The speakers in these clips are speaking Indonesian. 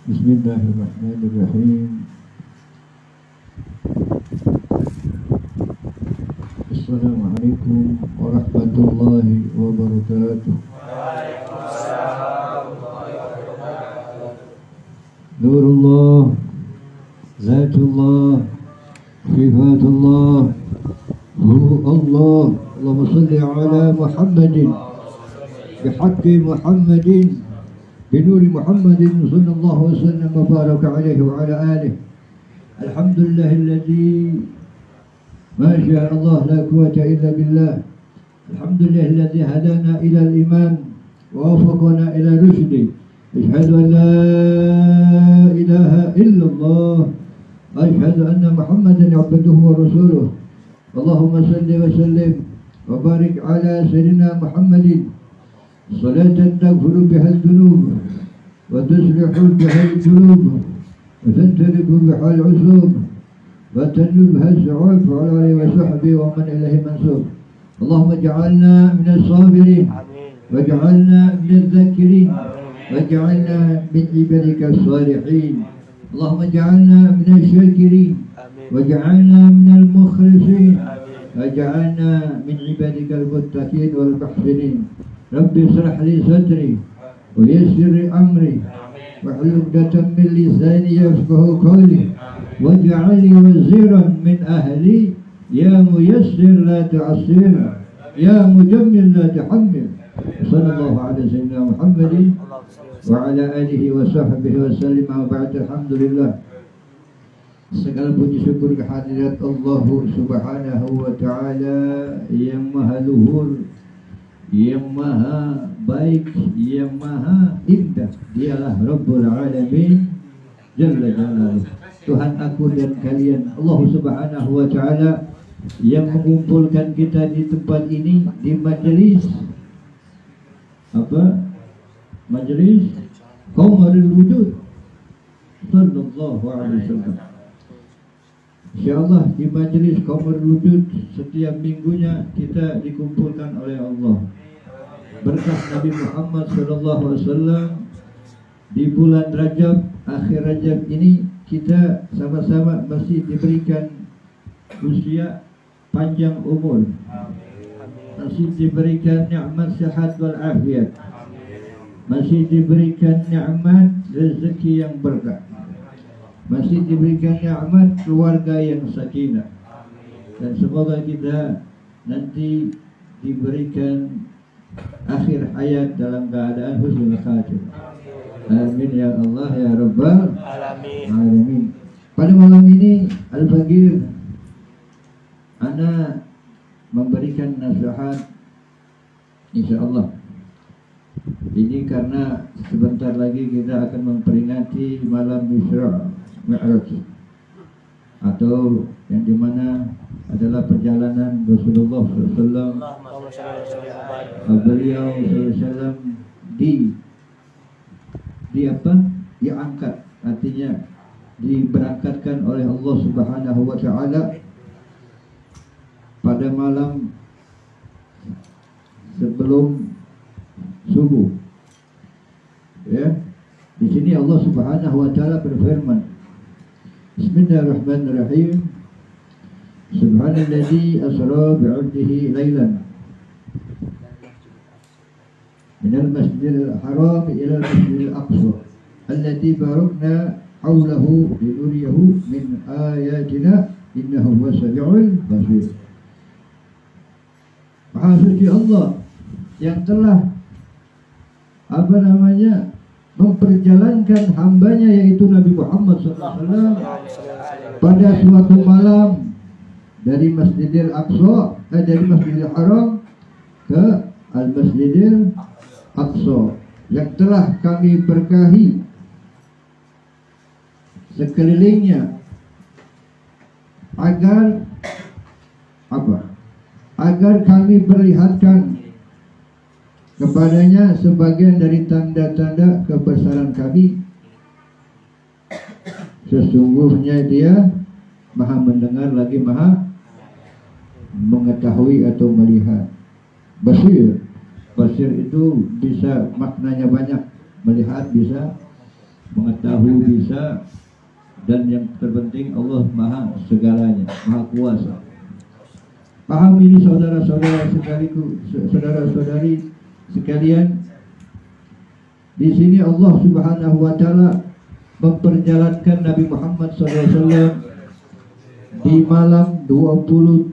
Bismillahirrahmanirrahim. Assalamualaikum warahmatullahi wabarakatuh. Nurullah, Zatullah, Sifatullah, Hu Allah. Allahumma salli ala Muhammadin bihaqqi Muhammadin بنور محمد صلى الله وسلم وبارك عليه وعلى آله. الحمد لله الذي ما شاء الله لا قوة إلا بالله. الحمد لله الذي هدانا إلى الإيمان ووفقنا إلى رشد. أشهد أن لا إله إلا الله. أشهد أن محمدا عبده ورسوله. اللهم صل وسلم وبارك على سيدنا محمد صلاة تغفر بها الذنوب وتصلح بها القلوب وتنتلك بها العصوب وتنجو بها الصعوب وعلى آله وصحبه ومن إليه منسوب. اللهم اجعلنا من الصابرين واجعلنا من الذاكرين واجعلنا من عبادك الصالحين. اللهم اجعلنا من الشاكرين واجعلنا من المخلصين واجعلنا من عبادك المتقين والمحسنين. ربي اشرح لي صدري ويسر لي امري واحلل عقدة من لساني يفقهوا قولي واجعل لي وزيرا من اهلي يا ميسر لا تعسر يا مجمل لا تحمل. صلى الله على سيدنا محمد وعلى اله وصحبه وسلم. وبعد. Alhamdulillah, segala puji syukur kehadirat Allah Subhanahu wa taala yang maha luhur, yang maha baik, yang maha indah. Dialah Rabbul Alamin Jalla Jalaluh, Tuhan aku dan kalian. Allah Subhanahu wa ta'ala yang mengumpulkan kita di tempat ini, di majelis apa? Majelis Qamarul Wujud sallallahu alaihi wasallam. InsyaAllah di majelis Qamarul Wujud setiap minggunya kita dikumpulkan oleh Allah. Berkah Nabi Muhammad SAW di bulan Rajab, akhir Rajab ini kita sama-sama masih diberikan usia panjang umur, masih diberikan nikmat sehat wal afiat, masih diberikan nikmat rezeki yang berkah, masih diberikan nikmat keluarga yang sakinah, dan semoga kita nanti diberikan akhir hayat dalam keadaan husnul khatimah. Amin ya Allah ya Rabbal Alamin. Pada malam ini Al-Faqir ana memberikan nasihat insyaallah. Ini karena sebentar lagi kita akan memperingati malam Isra Mi'raj, atau yang dimana adalah perjalanan Rasulullah SAW. Beliau SAW diangkat, artinya diberangkatkan oleh Allah Subhanahu wa taala pada malam sebelum subuh. Ya, di sini Allah Subhanahu wa taala berfirman, Bismillahirrahmanirrahim. Subhanalladzi asra bi'abdihi lailan minal masjidil haram ila masjidil aqsa alladzi barakna hawlahu linuriyahu min ayatina innahu was-sami'ul basir. Maha suci Allah yang telah memperjalankan hambanya yaitu Nabi Muhammad SAW pada suatu malam dari Masjidil Aqsa, dari Masjidil Haram ke Al-Masjidil Aqsa, yang telah kami berkahi sekelilingnya agar apa? Agar kami perlihatkan kepadanya sebagian dari tanda-tanda kebesaran kami. Sesungguhnya dia maha mendengar lagi maha mengetahui atau melihat. Basir, basir itu bisa maknanya banyak. Melihat bisa mengetahui bisa, dan yang terpenting Allah maha segalanya, maha kuasa. Paham ini saudara-saudara sekaliku, saudara-saudari sekalian. Di sini Allah Subhanahu wa taala memperjalankan Nabi Muhammad SAW di malam 27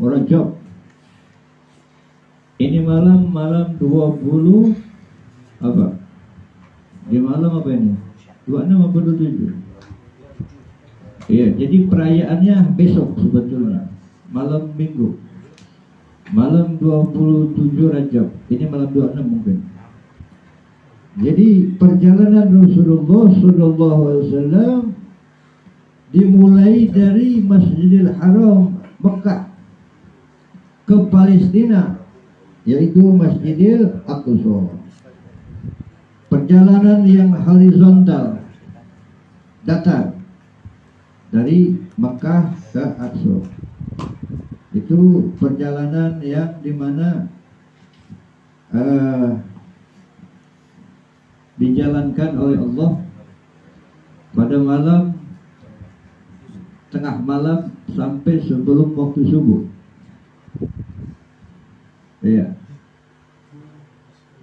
Rajab. Ini malam 20 apa? Di malam apa ini? 26 atau 27? Iya, jadi perayaannya besok sebetulnya. Malam Minggu. Malam 27 Rajab. Ini malam 26 mungkin. Jadi perjalanan Rasulullah SAW dimulai dari Masjidil Haram Mekah ke Palestina, yaitu Masjidil Aqsa. Perjalanan yang horizontal, datar, dari Mekah ke Aqsa. Itu perjalanan yang dimana dijalankan oleh Allah pada malam, tengah malam sampai sebelum waktu subuh. Ya.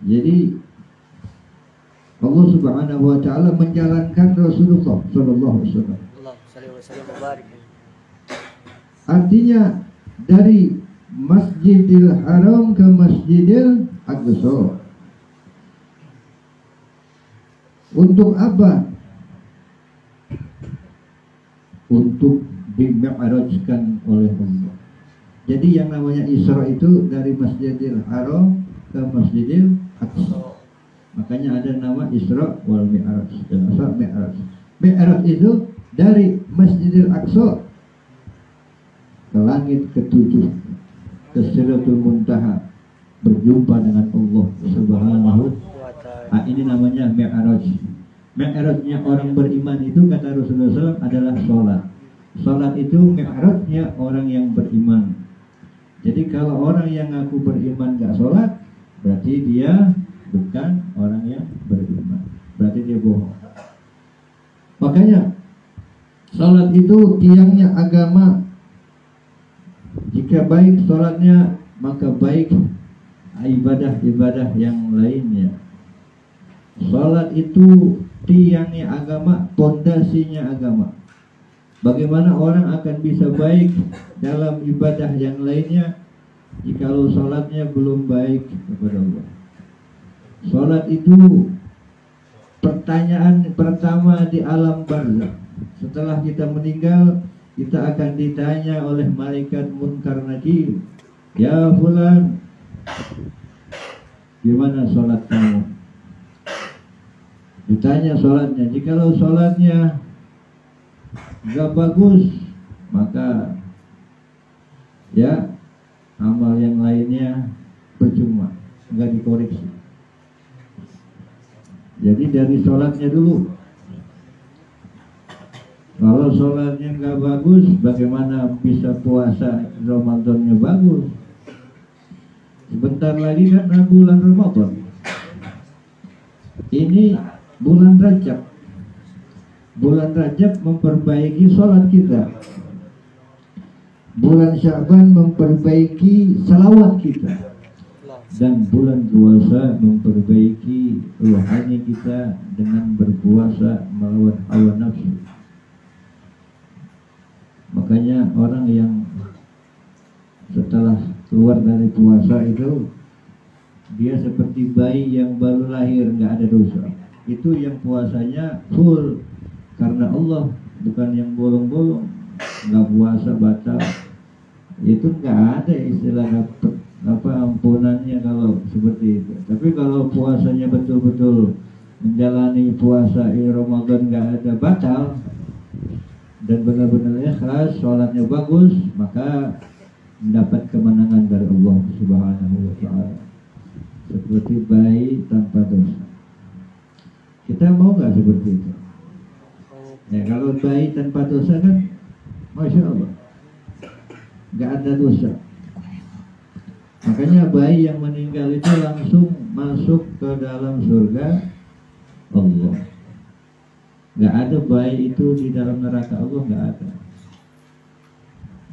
Jadi Allah Subhanahu wa taala menjalankan Rasulullah sallallahu alaihi wasallam. Artinya dari Masjidil Haram ke Masjidil Aqsa. Untuk apa? Untuk di-mi'rajkan oleh Allah. Jadi yang namanya Isra itu dari Masjidil Haram ke Masjidil Aqsa. Makanya ada nama Isra wal Mi'raj. Dan asal Mi'raj. Mi'raj itu dari Masjidil Aqsa ke langit ketujuh, ke Sidratul Muntaha, berjumpa dengan Allah Subhanahu. Nah, ini namanya Mi'raj. Mi'rajnya orang beriman itu kata Rasulullah SAW adalah sholat. Sholat itu mi'rajnya orang yang beriman. Jadi kalau orang yang ngaku beriman gak sholat, berarti dia bukan orang yang beriman, berarti dia bohong. Makanya sholat itu tiangnya agama. Jika baik sholatnya, maka baik ibadah-ibadah yang lainnya. Sholat itu tiangnya agama, pondasinya agama. Bagaimana orang akan bisa baik dalam ibadah yang lainnya jikalau sholatnya belum baik kepada Allah? Sholat itu pertanyaan pertama di alam barzakh. Setelah kita meninggal, kita akan ditanya oleh malaikat Munkar Nakir, ya fulan, gimana sholat kamu? Ditanya sholatnya. Jikalau sholatnya gak bagus, maka ya amal yang lainnya percuma, gak dikoreksi. Jadi dari sholatnya dulu. Kalau sholatnya nggak bagus, bagaimana bisa puasa Ramadannya bagus? Sebentar lagi kan bulan Ramadan. Ini bulan Rajab. Bulan Rajab memperbaiki sholat kita. Bulan Sya'ban memperbaiki salawat kita. Dan bulan puasa memperbaiki rohani kita dengan berpuasa melawan hawa nafsu. Makanya orang yang setelah keluar dari puasa itu, dia seperti bayi yang baru lahir, nggak ada dosa. Itu yang puasanya full karena Allah, bukan yang bolong-bolong. Nggak puasa batal, itu nggak ada istilah ampunannya kalau seperti itu. Tapi kalau puasanya betul-betul menjalani puasa Ramadan nggak ada batal dan benar-benar ikhlas, sholatnya bagus, maka mendapat kemenangan dari Allah Subhanahu wa ta'ala, seperti bayi tanpa dosa. Kita mau nggak seperti itu? Ya, kalau bayi tanpa dosa kan Masya Allah, nggak ada dosa. Makanya bayi yang meninggal itu langsung masuk ke dalam surga Allah. Nggak ada bayi itu di dalam neraka Allah, nggak ada.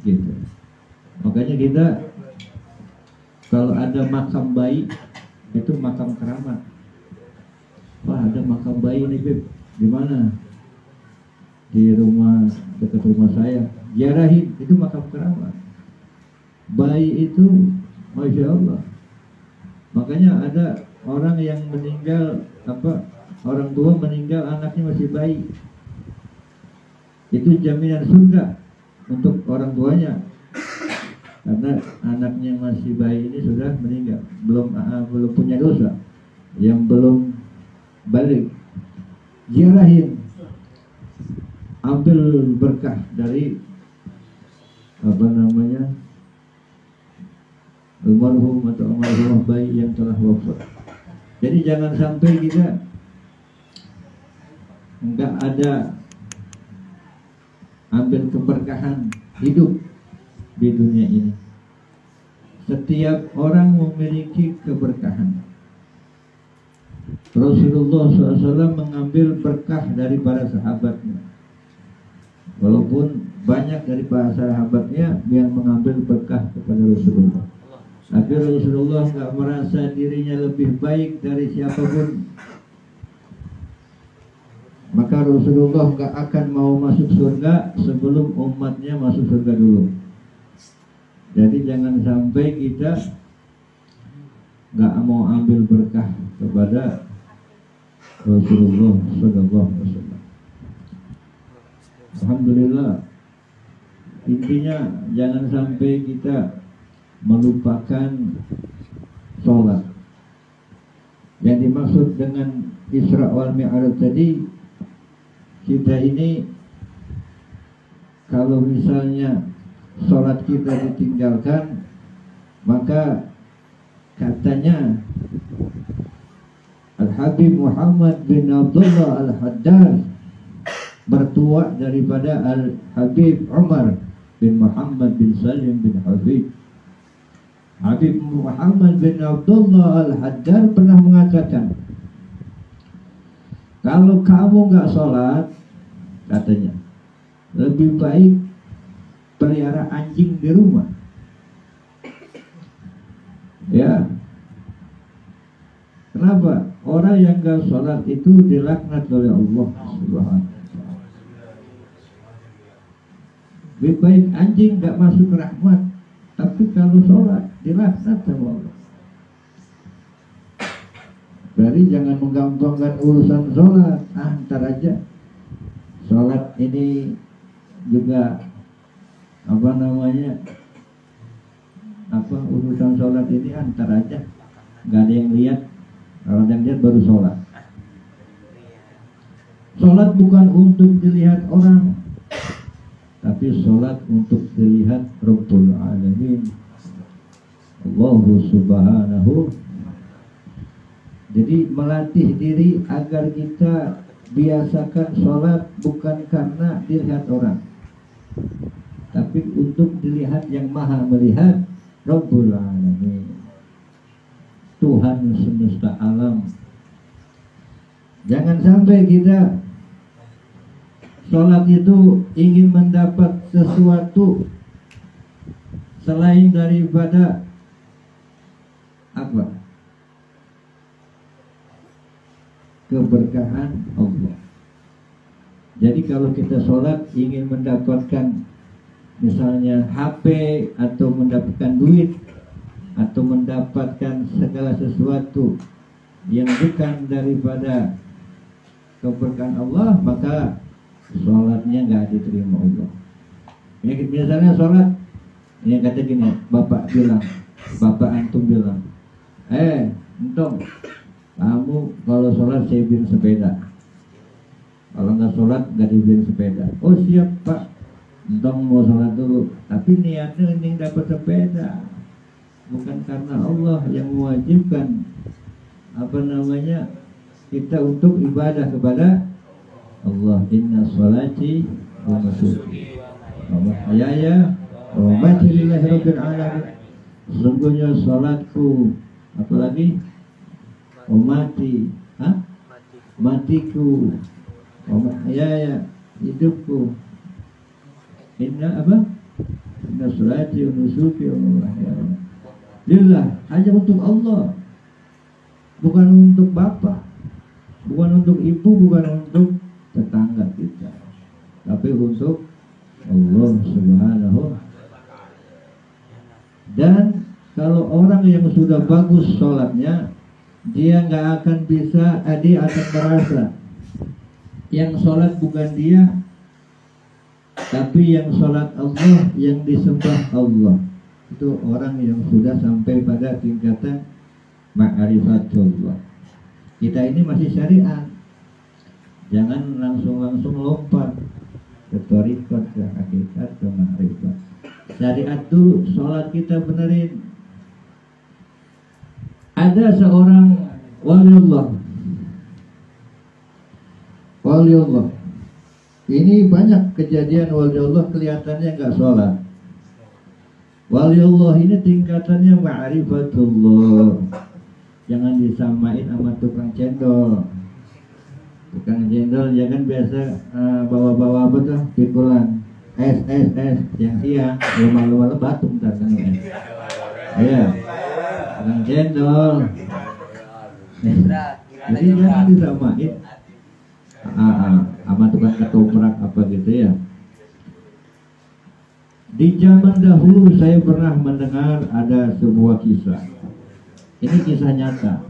Gitu. Makanya kita kalau ada makam bayi itu makam keramat. Wah, ada makam bayi nih Beb, di mana? Di rumah, dekat rumah saya. Ziarahin, itu makam keramat. Bayi itu Masya Allah. Makanya ada orang yang meninggal, orang tua meninggal anaknya masih bayi, itu jaminan surga untuk orang tuanya, karena anaknya masih bayi ini sudah meninggal, belum punya dosa, yang belum balik. Ziarahin, ambil berkah dari almarhum atau almarhumah bayi yang telah wafat. Jadi jangan sampai kita enggak ada ambil keberkahan hidup di dunia ini. Setiap orang memiliki keberkahan. Rasulullah SAW mengambil berkah dari para sahabatnya. Walaupun banyak dari para sahabatnya yang mengambil berkah kepada Rasulullah, tapi Rasulullah nggak merasa dirinya lebih baik dari siapapun. Maka Rasulullah nggak akan mau masuk surga sebelum umatnya masuk surga dulu. Jadi jangan sampai kita nggak mau ambil berkah kepada Rasulullah SAW. Alhamdulillah. Intinya jangan sampai kita melupakan sholat. Yang dimaksud dengan Isra wal Mi'raj tadi, kita ini kalau misalnya sholat kita ditinggalkan, maka katanya Al-Habib Muhammad bin Abdullah Al-Haddad bertua daripada Al-Habib Umar bin Muhammad bin Salim bin Habib. Habib Muhammad bin Abdullah Al-Haddad pernah mengatakan, kalau kamu nggak sholat, katanya, lebih baik pelihara anjing di rumah. Ya, kenapa? Orang yang nggak sholat itu dilaknat oleh Allah Subhanahu. Lebih baik anjing nggak masuk rahmat, tapi kalau sholat dilaknat sama Allah. Jadi jangan menggampangkan urusan sholat. Ntar aja. Sholat ini juga urusan sholat ini antar aja. Gak ada yang lihat. Kalau yang lihat baru sholat. Sholat bukan untuk dilihat orang, tapi sholat untuk dilihat Rabbul Alamin, Allah Subhanahu. Jadi melatih diri agar kita biasakan sholat bukan karena dilihat orang, tapi untuk dilihat yang maha melihat, Rabbul Alamin, Tuhan semesta alam. Jangan sampai kita sholat itu ingin mendapat sesuatu selain daripada apa? Keberkahan Allah. Jadi kalau kita sholat ingin mendapatkan misalnya HP, atau mendapatkan duit, atau mendapatkan segala sesuatu yang bukan daripada keberkahan Allah, maka sholatnya nggak diterima Allah. Ya, misalnya sholat, ini kata gini, bapak antum bilang, entong, kamu kalau sholat saya beliin sepeda, kalau nggak sholat nggak dibeliin sepeda. Oh siap pak, entong mau sholat dulu, tapi niatnya ingin dapat sepeda, bukan karena Allah yang mewajibkan kita untuk ibadah kepada Allah. Inna sholati wa nusuki wa mahyaya wa mamati lillahi rabbil alamin. Sesungguhnya sholatku, apalagi matiku, ya hidupku, inna apa? Inna salati wa nusuki wa mahyaya lillah, hanya untuk Allah, bukan untuk bapak, bukan untuk ibu, bukan untuk tetangga kita, tapi untuk Allah Subhanahu. Dan kalau orang yang sudah bagus sholatnya, dia nggak akan bisa, dia akan merasa yang sholat bukan dia, tapi yang sholat Allah, yang disembah Allah. Itu orang yang sudah sampai pada tingkatan ma'rifatullah. Kita ini masih syariat, jangan langsung lompat ke thariqat, ke hakikat, ke ma'rifat. Syariat itu sholat kita benerin. Ada seorang waliullah. Ini banyak kejadian waliullah kelihatannya nggak sholat. Waliullah ini tingkatannya ma'rifatullah. Jangan disamain sama tukang cendol. Tukang cendol ya kan biasa bawa-bawa apa tuh, pikulan, es yang siang, malu-malu batuk ntar kan es. Iya. Tukang cendol. Jadi jangan disamain sama tukang ketoprak apa gitu ya. Di zaman dahulu saya pernah mendengar ada sebuah kisah. Ini kisah nyata.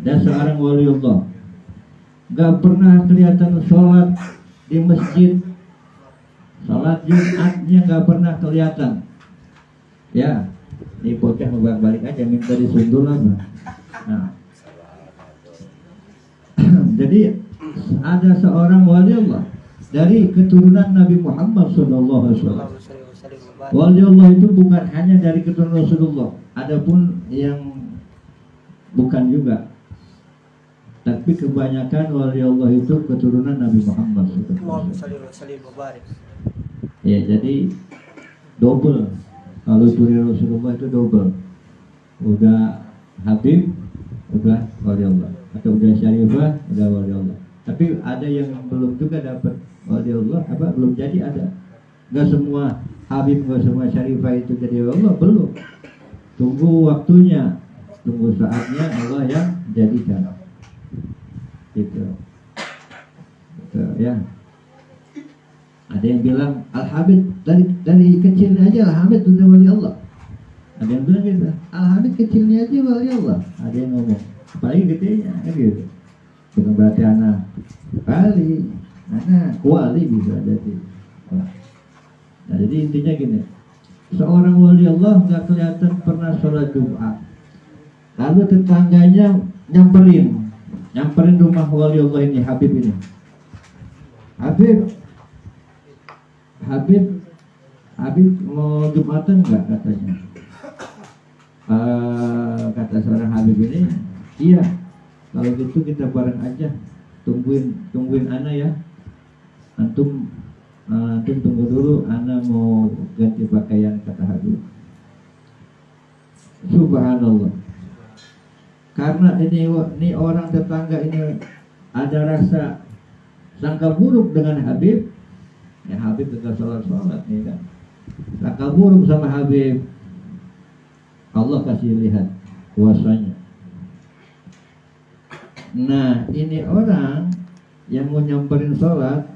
Dan seorang waliullah gak pernah kelihatan sholat di masjid. Sholat Jumatnya gak pernah kelihatan. Ya, ini bocah balik aja minta disundul apa. Nah. Jadi ada seorang waliullah dari keturunan Nabi Muhammad SAW. Waliullah itu bukan hanya dari keturunan Rasulullah, adapun yang bukan juga, tapi kebanyakan waliullah itu keturunan Nabi Muhammad SAW. Ya, jadi double. Kalau turi Rasulullah itu double. Udah Habib, udah waliullah, atau udah Syarifah, udah waliullah. Tapi ada yang belum juga dapat waliullah, apa belum jadi ada. Gak semua Habib, gak semua Syarifah itu jadi waliullah, belum. Tunggu waktunya, tunggu saatnya Allah yang jadikan. Gitu. Gitu ya. Ada yang bilang Al-Habib dari kecilnya aja Al-Habib udah wali Allah. Ada yang bilang gitu, Al-Habib kecilnya aja wali Allah. Ada yang ngomong, apalagi gedenya kan gitu. Bukan berarti anak wali bisa jadi. Nah, jadi intinya gini, seorang wali Allah nggak kelihatan pernah sholat Jumat. Lalu tetangganya nyamperin rumah wali Allah ini, Habib ini. Habib mau Jumatan nggak katanya? Kata seorang Habib ini, iya. Kalau gitu kita bareng aja, tungguin ana ya. Antum tunggu dulu, ana mau ganti pakaian, kata Habib. Subhanallah. Karena ini orang tetangga ini ada rasa sangka buruk dengan Habib. Ya Habib tetap sholat nih kan. Sangka buruk sama Habib. Allah kasih lihat kuasanya. Nah, ini orang yang mau nyamperin sholat,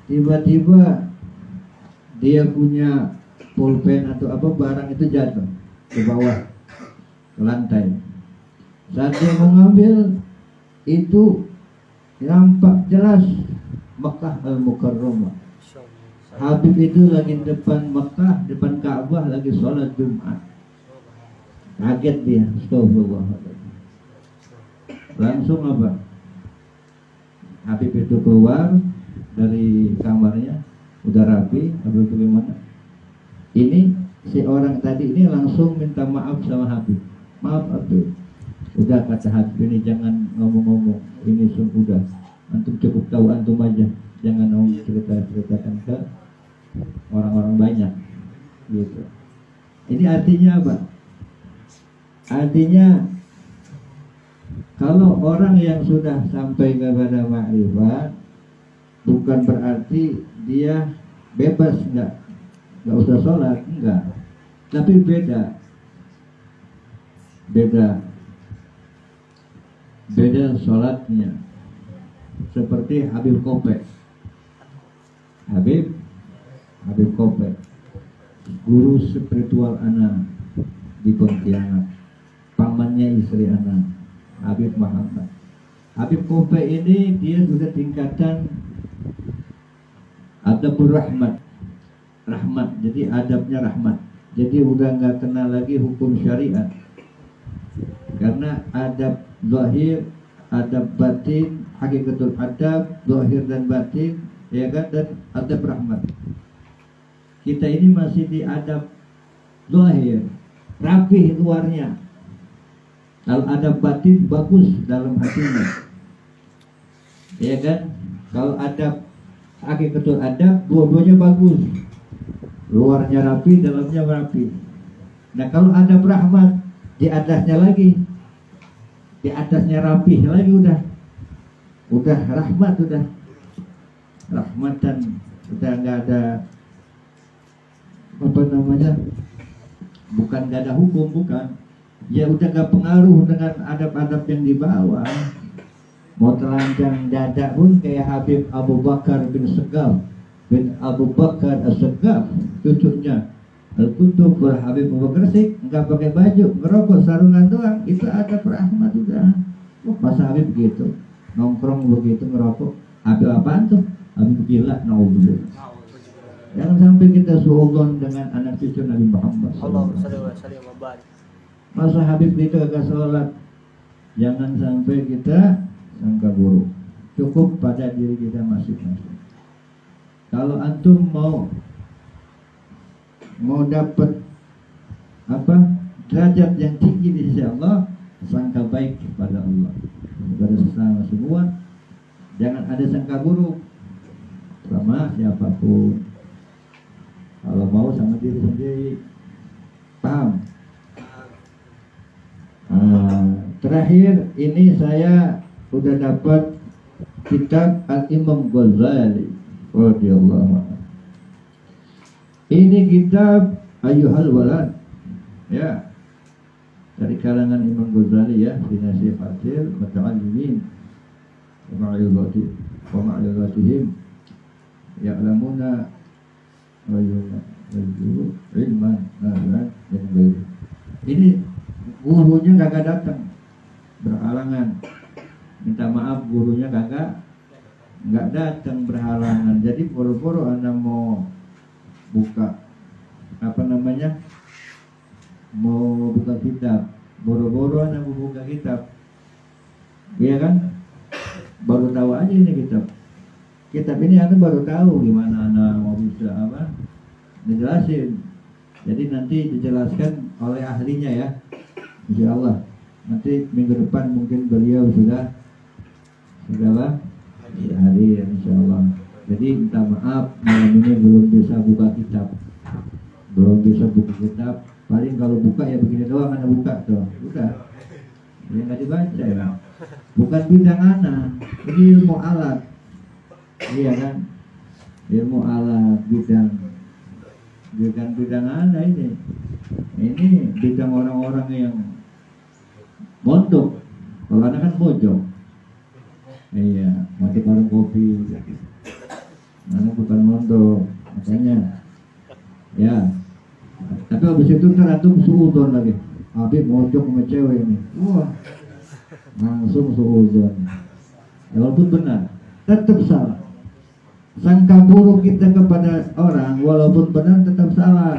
tiba-tiba dia punya pulpen atau apa barang itu jatuh ke bawah, ke lantai. Saat dia mau ngambil, itu nampak jelas Mekah Al-Mukarramah. Habib itu lagi depan Mekah, depan Ka'bah, lagi sholat Jumat. Kaget dia, astagfirullahaladzim. Langsung apa? Habib itu keluar dari kamarnya, udah rapi, Habib itu gimana? Ini si orang tadi ini langsung minta maaf sama Habib. Maaf Habib, udah kata Habib ini jangan ngomong-ngomong, ini sudah antum cukup tahu antum aja, jangan ngomong ceritakan ke orang-orang banyak, gitu. Ini artinya apa? Artinya kalau orang yang sudah sampai kepada ma'rifat, bukan berarti dia bebas nggak usah sholat, enggak. Tapi beda sholatnya. Seperti Habib Kopek, Habib Kopek, guru spiritual ana di Pontianak, pamannya istri ana, Habib Muhammad. Habib Kopek ini dia sudah tingkatan adabur rahmat, jadi adabnya rahmat. Jadi udah nggak kenal lagi hukum syariat, karena adab zahir, adab batin, hakikatul adab, zahir dan batin, ya kan, dan adab rahmat. Kita ini masih di adab zahir, rapih luarnya. Kalau adab batin bagus dalam hatinya, ya kan. Kalau adab hakikatul adab, dua-duanya bagus, luarnya rapi, dalamnya rapi. Nah kalau adab rahmat, di atasnya lagi, di atasnya rapih lagi, udah rahmat, rahmatan, udah nggak ada apa namanya, bukan nggak ada hukum, bukan, ya udah nggak pengaruh dengan adab-adab yang di bawah. Mau telanjang dada pun kayak Habib Abu Bakar bin Segaf bin Abu Bakar As-Segaf, cucunya Al-Kutub Habib Abu Bakar sih nggak pakai baju, ngerokok sarungan doang, itu adab rahmat udah. Masa Habib begitu nongkrong begitu ngerokok? Habib apaan tuh? Habib gila, naudzubillah. Jangan sampai kita suudzon dengan anak cucu Nabi Muhammad. Masa Habib itu agak sholat, jangan sampai kita sangka buruk. Cukup pada diri kita masing-masing. Kalau antum mau dapat apa derajat yang tinggi di sisi Allah, sangka baik kepada Allah, kepada sesama semua. Jangan ada sangka buruk sama siapapun. Kalau mau sama diri sendiri, paham? Terakhir ini saya udah dapat kitab Al-Imam Ghazali radhiyallahu anhu. Ini kitab Ayyuhal Walad, ya, dari kalangan Imam Ghazali, ya, fi nasihatil muta'allimin wa ma'lumatihim ya'lamuna wa yu'allimu ilman nafi'an dan baik. Ini gurunya kagak datang, berhalangan. Minta maaf, gurunya nggak datang, berhalangan. Jadi boro-boro anda mau buka apa namanya, mau buka kitab, boro-boro anda mau buka kitab, iya kan? Baru tahu aja ini kitab ini anda baru tahu, gimana anda mau bisa apa dijelasin. Jadi nanti dijelaskan oleh ahlinya, ya, insya Allah. Nanti minggu depan mungkin beliau sudah hadir, insya Allah. Jadi minta maaf malam ini belum bisa buka kitab, Paling kalau buka ya begini doang, anda buka tuh, udah, ya nggak dibaca, ya. Bukan bidang anak, ini ilmu alat, iya kan? Ilmu alat, bidang anak ini bidang orang-orang yang mondok. Kalau anak kan mojok, iya, mati warung kopi, anak bukan mondok, makanya, ya. Tapi habis itu ntar antum suudzon lagi, Habib mojok sama cewek ini, wah, langsung suudzon. Walaupun benar, tetap salah. Sangka buruk kita kepada orang, walaupun benar tetap salah.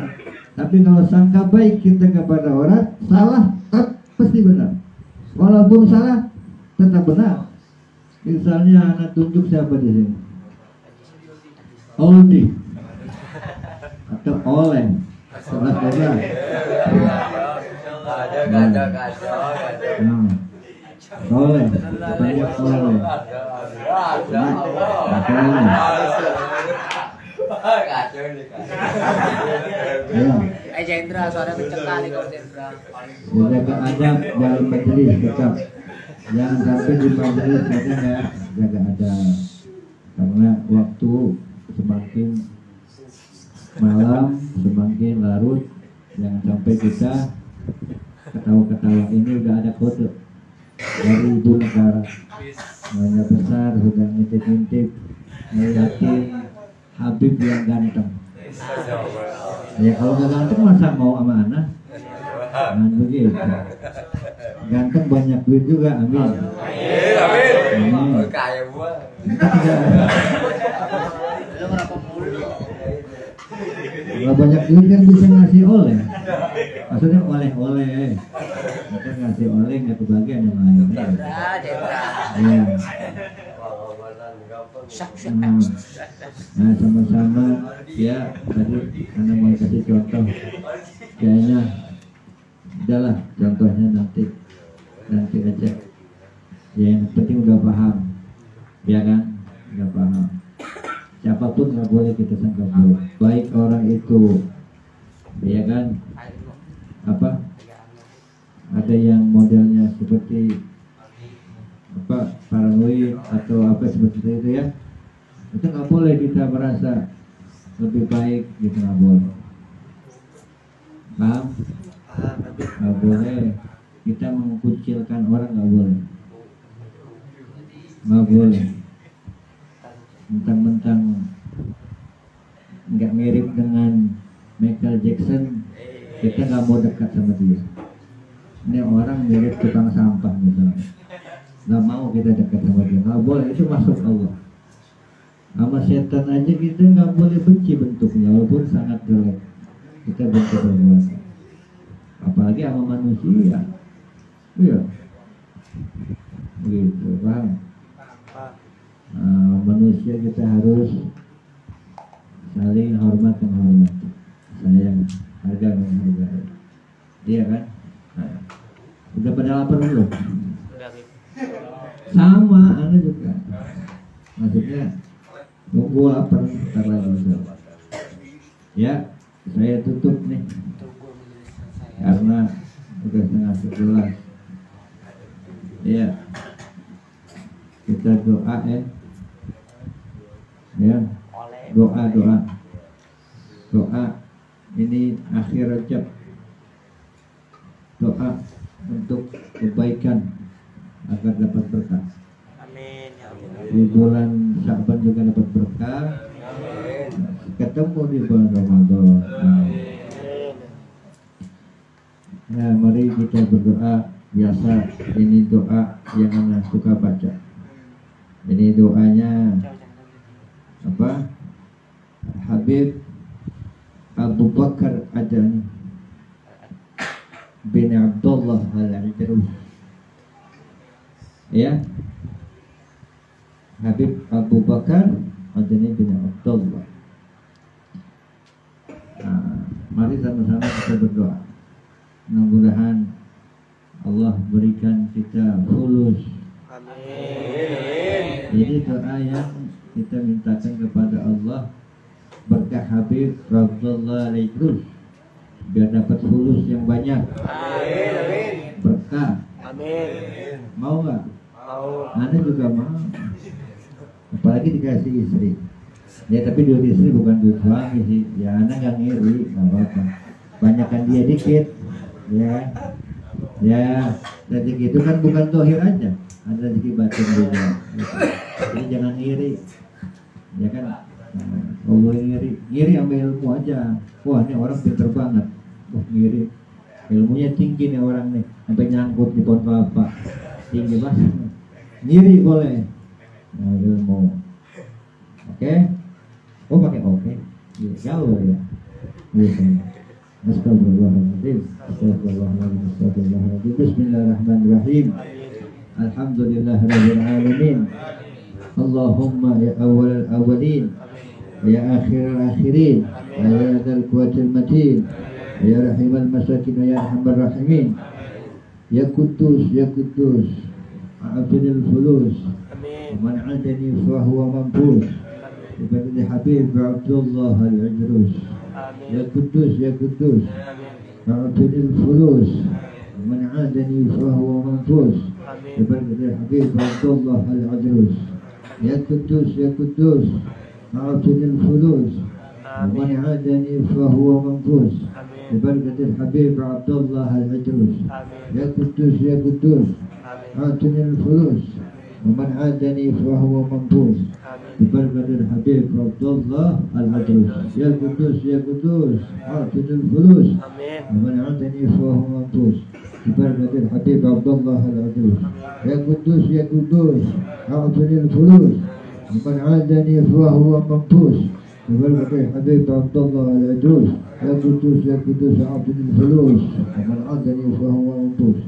Tapi kalau sangka baik kita kepada orang, salah pasti benar. Walaupun salah, tetap benar. Misalnya anak tunjuk siapa di sini? Oldi atau Oleh? Salah saja. Oleh, banyak Oleh. Jendra, suara kenceng kali kau Jendra. Jaga adab dalam majelis tetap. Jangan sampai di majelis kita nggak jaga adab, karena waktu semakin malam, semakin larut, jangan sampai kita ketawa-ketawa. Ini udah ada kode dari ibu negara, namanya besar, sudah ngintip-ngintip ngeliatin Habib yang ganteng. Ya kalau nggak ganteng masa mau sama anak? Nah begitu. Ganteng banyak duit juga, amin. Amin. Kaya gua. Kalau banyak duit kan bisa ngasih oleh. Maksudnya oleh-oleh. Kita ngasih oleh nggak kebagian yang lain. Ya. Nah sama-sama ya tadi karena mau kasih contoh, kayaknya udahlah contohnya nanti aja. Ya, yang penting udah paham, ya kan? Udah paham. Siapapun nggak boleh kita sangka buruk. Baik orang itu, ya kan? Apa? Ada yang modelnya seperti apa, paranoid atau apa seperti itu ya? Itu nggak boleh kita merasa lebih baik, gitu nggak boleh. Paham? Nggak boleh. Kita mengkucilkan orang, nggak boleh. Nggak boleh. Mentang-mentang nggak mirip dengan Michael Jackson, kita nggak mau dekat sama dia. Ini orang mirip tukang sampah misalnya, nggak mau kita dekat sama dia. Nggak boleh, itu masuk Allah. Sama setan aja kita nggak boleh benci bentuknya, walaupun sangat jelek. Kita benci perbuatan. Apalagi sama manusia. Iya. Begitu, paham? Nah, manusia kita harus saling hormat menghormati, sayang, harga menghargai. Iya kan? Nah, udah pada lapar belum? Sama, Anda juga. Maksudnya nunggu lapar, ntar lagi. Ya, saya tutup nih karena udah 11:30. Ya, kita doa ya, doa ini akhir Rajab, doa untuk kebaikan agar dapat berkah. Amin. Di bulan Sya'ban juga dapat berkah. Ketemu di bulan Ramadan. Nah, mari kita berdoa. Biasa ini doa yang anak suka baca. Ini doanya apa? Habib Abu Bakar Adani bin Abdullah Al-Idrus. Ya, Habib Abu Bakar Adani bin Abdullah. Nah, mari sama-sama kita berdoa. Mudah-mudahan Allah berikan kita fulus. Amin. Jadi doa yang kita mintakan kepada Allah berkah Habib Abdullah Al-Idrus biar dapat fulus yang banyak. Amin. Berkah. Amin. Mau nggak? Mau. Anda juga mau. Apalagi dikasih istri. Ya tapi duit istri bukan duit suami sih. Ya Anda nggak ngiri, nggak apa-apa. Banyakan dia dikit, ya. Ya, rezeki itu kan bukan zahir aja, ada rezeki batin juga. Jadi jangan iri, ya kan? Kalau ngiri sama ilmu aja. Wah ini orang pinter banget, wah ngiri, ilmunya tinggi nih orang nih, sampai nyangkut di pohon kelapa, tinggi banget. Ngiri boleh, nah, ilmu. Oke? Oh pakai oke? Ya, jauh ya. Biasanya. Astagfirullahaladzim. Astagfirullahaladzim. Bismillahirrahmanirrahim. Alhamdulillahirabbil alamin. Allahumma ya awwal al-awwalin, ya akhir al-akhirin, ya dzal quwwatil matin, ya rahimal masakin, ya arhamar rahimin, ya Quddus, ya Quddus, a'tinil fulus, man 'adani fa huwa manfus. Ibadil Habib Abdullah Al-Idrus. Ya Quddus, ya Quddus, a'tinil fulus, man 'adani fa huwa manfus. Ibadil Habib Abdullah Al-Idrus. يا قدوس يا قدوس أعطني الفلوس ومن عادني فهو منفوس ببركة الحبيب عبد الله العدروس. يا قدوس يا قدوس أعطني الفلوس ومن عادني فهو منفوس ببركة الحبيب عبد الله العدروس. يا قدوس يا قدوس أعطني الفلوس ومن عادني فهو منفوس ببركة الحبيب عبد الله العدروس. يا قدوس يا قدوس أعطني الفلوس ومن عادني فهو منفوس ببركة الحبيب عبد الله العدروس. يا قدوس يا قدوس أعطني الفلوس ومن عادني فهو منفوس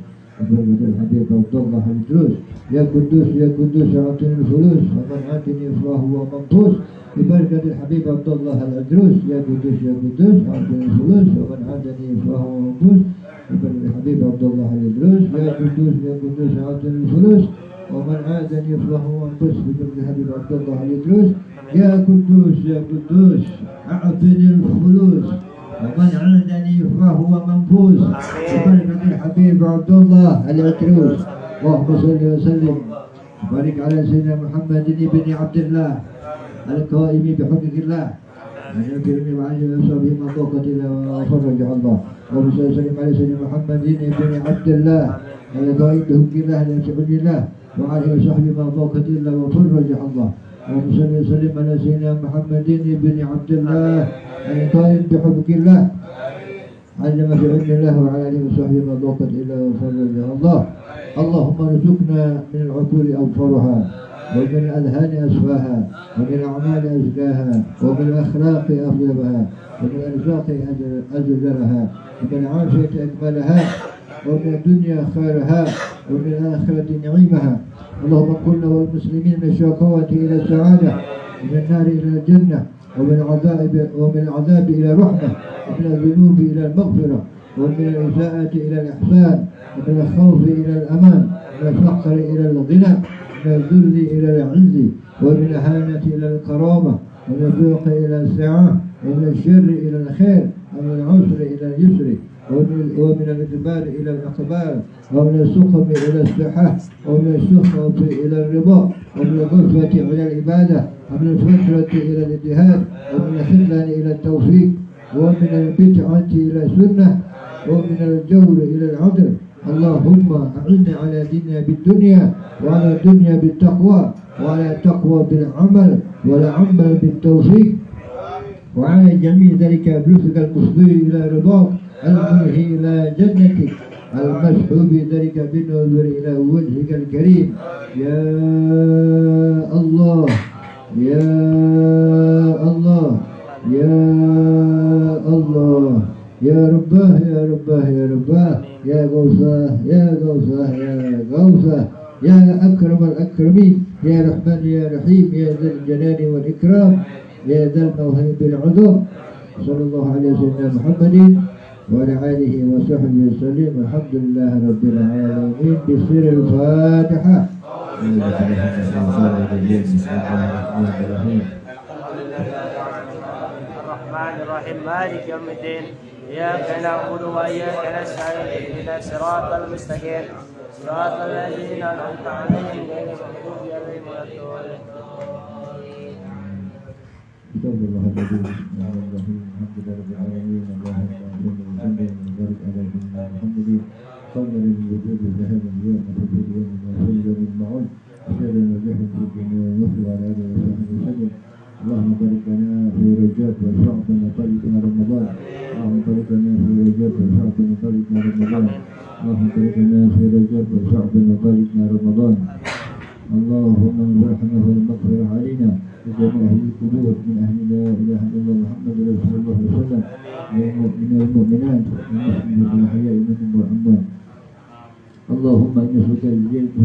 ببركة الحبيب عبد الله العدروس. يا قدوس يا قدوس أعطني الفلوس ومن عادني فهو منفوس ببركة الحبيب عبد الله العدروس. يا قدوس يا قدوس أعطني الفلوس ومن عادني فهو منفوس ببركة الحبيب عبد الله العدروس. يا قدوس يا قدوس أعطني الفلوس ومن عادني فهو منفوس ببركة الحبيب عبد الله العدروس. يا قدوس يا قدوس أعطني الفلوس ومن عادني فهو منفوس ببركة الحبيب عبد الله العدروس. اللهم صل وسلم وبارك على سيدنا محمد بن عبد الله القائم بحقوق الله أن يكرمني وعلي وصحبه ما طاقت إلا وفرج الله. اللهم صل وسلم على سيدنا محمد بن عبد الله القائم بحقوق الله لا يسعد الله وعلي وصحبه ما طاقت إلا وفرج الله. اللهم صل وسلم على سيدنا محمد بن عبد الله القائم بحقوق الله علم في علم الله وعلى آله وصحبه ما ضاقت إلا وفرج الله. اللهم ارزقنا من العقول أوفرها ومن الأذهان أسفاها ومن الأعمال أزكاها ومن الأخلاق أطيبها ومن الأرزاق أجلها ومن العافية أكملها ومن الدنيا خيرها ومن الآخرة نعيمها. اللهم كن والمسلمين من الشقاوة إلى السعادة ومن النار إلى الجنة ومن العذاب إلى الرحمة ومن الذنوب إلى المغفرة ومن الإساءة إلى الإحسان ومن الخوف إلى الأمان ومن الفقر إلى الغنى ومن الذل إلى العز ومن الإهانة إلى الكرامة ومن الضيق إلى السعة ومن الشر إلى الخير ومن العسر إلى اليسر ومن الإقبال إلى الإقبال ومن السخط إلى الصحة ومن السخط إلى الرضا ومن الغفلة إلى العبادة ومن الفترة إلى الاجتهاد ومن الخذلان إلى التوفيق ومن البدعة إلى السنة ومن الجور إلى العدل. اللهم أعنا على ديننا بالدنيا وعلى الدنيا بالتقوى وعلى التقوى بالعمل والعمل بالتوفيق وعلى جميع ذلك بلطفك المفضي إلى رضاك المنهي إلى جنتك المسحوب ذلك بالنظر إلى وجهك الكريم. يا الله يا الله يا الله يا رباه يا رباه يا رباه يا غوثاه يا غوثاه يا غوثاه يا أكرم الأكرمين يا رحمن يا رحيم يا ذا الجلال والإكرام يا ذا الموهب العظام. صلى الله على سيدنا محمد وعلى آله وصحبه وسلم. الحمد لله رب العالمين بسر الفاتحة. الرحمن الرحيم مالك يوم الدين إياك نعبد وإياك نستعين اهدنا الصراط المستقيم صراط الذين أنعمت عليهم غير المغضوب عليهم ولا الضالين. استغفر الله العظيم الرحمن الرحيم الحمد لله رب العالمين اللهم صل وسلم وبارك على سيدنا محمد قدر الوجود ذهب اليوم وفي اليوم وفي المعون وخير النجاح في الدنيا والآخرة وعلى آله وصحبه وسلم. اللهم بارك لنا في رجب وشعبنا طريقنا رمضان. اللهم بارك لنا في رجب وشعبنا طريقنا رمضان. اللهم بارك لنا في رجب وشعبنا طريقنا رمضان. اللهم ارحمنا والمغفرة علينا وجميع أهل القبور من أهل لا إله إلا الله محمد رسول الله صلى الله عليه وسلم من المؤمنات والمسلمين والأحياء منهم والأموات. اللهم إنك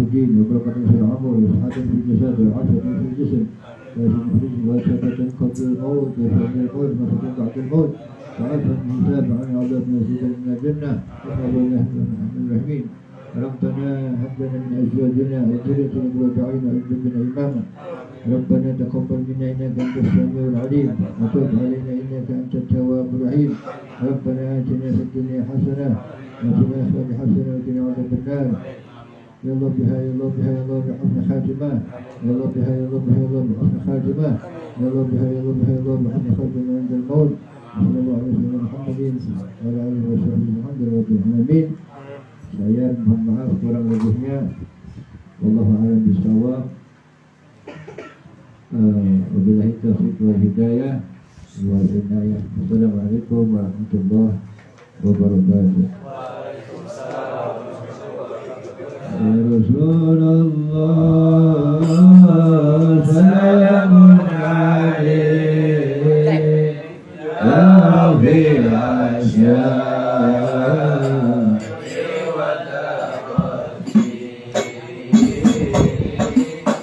الدين وبركة في العمر وصحة في الجسد وعافية في الجسم وشفاة قبل الموت وشفاء من الموت وشفاء بعد الموت وعافية من الحساب عن عذاب نزيد من الجنة إنه الله الرحمن الرحيم. ربنا هب لنا من أزواجنا وذريتنا قرة أعين واجعلنا إماما. ربنا تقبل منا إنك أنت السميع العليم وتب علينا إنك أنت التواب الرحيم. ربنا آتنا في الدنيا حسنة وفي الآخرة حسنة وقنا عذاب النار. Ya Allah biha ya Allah biha ya Allah bihusni khatimah. Ya Allah biha ya Allah biha ya Allah bihusni khatimah. Ya Allah biha ya Allah biha ya Allah bihusni khatimah indal maut. Sallallahu alaihi wasallam Muhammadin wa ala alihi wa sahbihi rabbil alamin. Saya mohon maaf kurang lebihnya. Wallahu a'lam bishawab. Wabillahi taufiq wal hidayah wal inayah. Assalamualaikum warahmatullahi wabarakatuh. Ya Rasulullah salamun alaik ya fil asya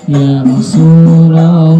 ya Rasulullah